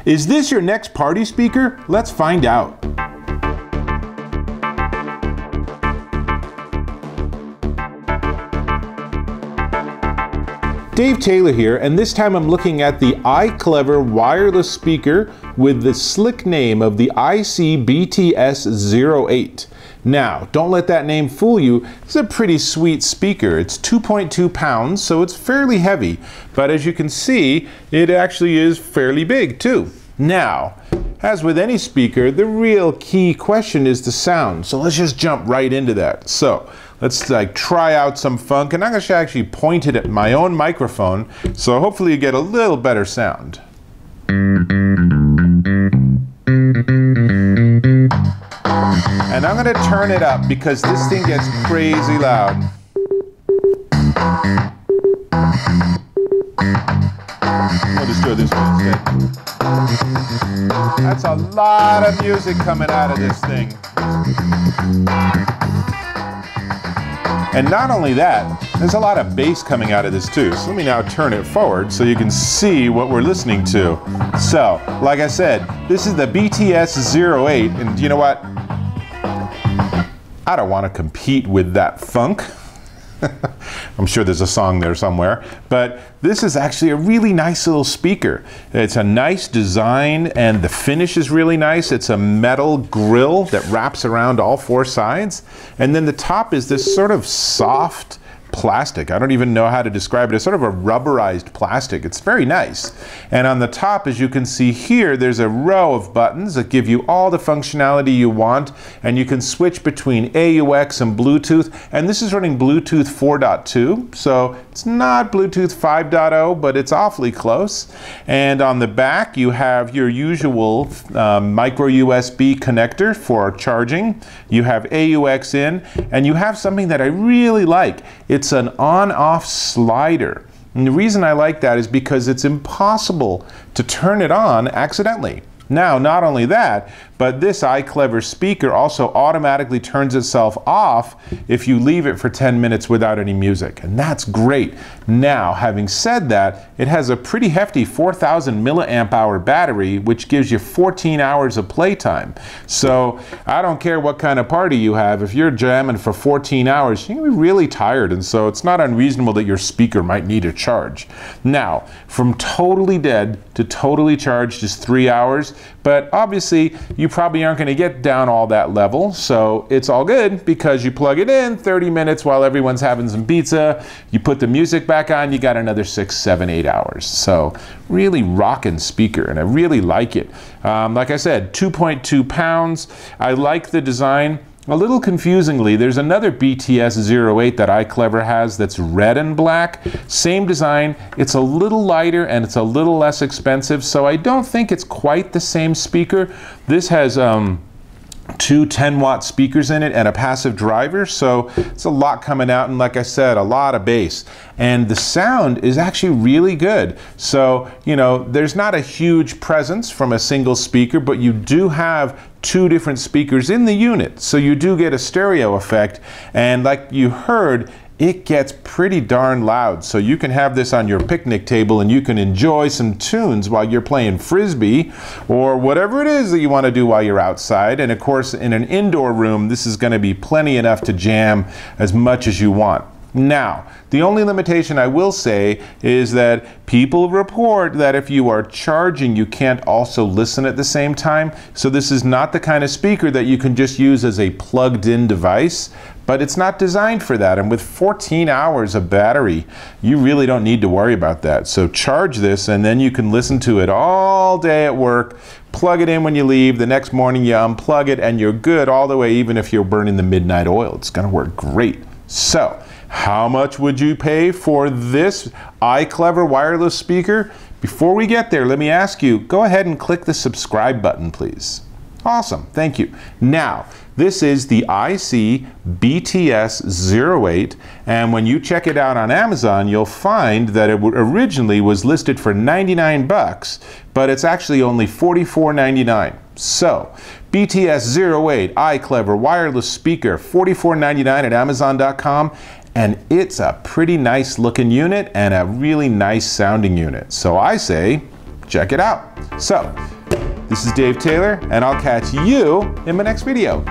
Is this your next party speaker? Let's find out. Dave Taylor here, and this time I'm looking at the iClever wireless speaker with the slick name of the BTS08. Now, don't let that name fool you. It's a pretty sweet speaker. It's 2.2 pounds, so it's fairly heavy, but as you can see, it actually is fairly big too. Now, as with any speaker, the real key question is the sound. So let's just jump right into that. So let's try out some funk, and I'm going to actually point it at my own microphone, so hopefully you get a little better sound. And I'm going to turn it up because this thing gets crazy loud. We'll just do it this way instead. That's a lot of music coming out of this thing. And not only that, there's a lot of bass coming out of this too. So let me now turn it forward so you can see what we're listening to. So, like I said, this is the BTS08, and you know what? I don't want to compete with that funk. I'm sure there's a song there somewhere, but this is actually a really nice little speaker. It's a nice design and the finish is really nice. It's a metal grill that wraps around all four sides, and then the top is this sort of soft plastic. I don't even know how to describe it. It's sort of a rubberized plastic. It's very nice. And on the top, as you can see here, there's a row of buttons that give you all the functionality you want, and you can switch between AUX and Bluetooth, and this is running Bluetooth 4.2, so it's not Bluetooth 5.0, but it's awfully close. And on the back, you have your usual micro USB connector for charging. You have AUX in, and you have something that I really like. It's an on-off slider. And the reason I like that is because it's impossible to turn it on accidentally. Now, not only that, but this iClever speaker also automatically turns itself off if you leave it for 10 minutes without any music, and that's great. Now, having said that, it has a pretty hefty 4,000 milliamp hour battery, which gives you 14 hours of playtime. So I don't care what kind of party you have, if you're jamming for 14 hours, you're gonna be really tired, and so it's not unreasonable that your speaker might need a charge. Now, from totally dead to totally charged is 3 hours, but obviously you probably aren't going to get down all that level, so it's all good because you plug it in 30 minutes while everyone's having some pizza, you put the music back on, you got another 6, 7, 8 hours. So really rockin' speaker, and I really like it. Like I said, 2.2 pounds. I like the design. A little confusingly, there's another BTS08 that iClever has that's red and black. Same design, it's a little lighter and it's a little less expensive, so I don't think it's quite the same speaker. This has two 10-watt speakers in it and a passive driver, so it's a lot coming out, and like I said, a lot of bass. And the sound is actually really good. So, you know, there's not a huge presence from a single speaker, but you do have two different speakers in the unit, so you do get a stereo effect, and like you heard, it gets pretty darn loud. So you can have this on your picnic table and you can enjoy some tunes while you're playing frisbee or whatever it is that you want to do while you're outside. And of course, in an indoor room, this is going to be plenty enough to jam as much as you want. Now, the only limitation I will say is that people report that if you are charging, you can't also listen at the same time. So this is not the kind of speaker that you can just use as a plugged-in device, but it's not designed for that. And with 14 hours of battery, you really don't need to worry about that. So charge this, and then you can listen to it all day at work. Plug it in when you leave. The next morning you unplug it, and you're good all the way, even if you're burning the midnight oil. It's going to work great. So, how much would you pay for this iClever wireless speaker? Before we get there, let me ask you, go ahead and click the subscribe button, please. Awesome, thank you. Now, this is the BTS08, and when you check it out on Amazon, you'll find that it originally was listed for 99 bucks, but it's actually only $44.99. So, BTS08 iClever wireless speaker, $44.99 at Amazon.com, and it's a pretty nice looking unit and a really nice sounding unit. So I say, check it out. So, This is Dave Taylor, and I'll catch you in my next video.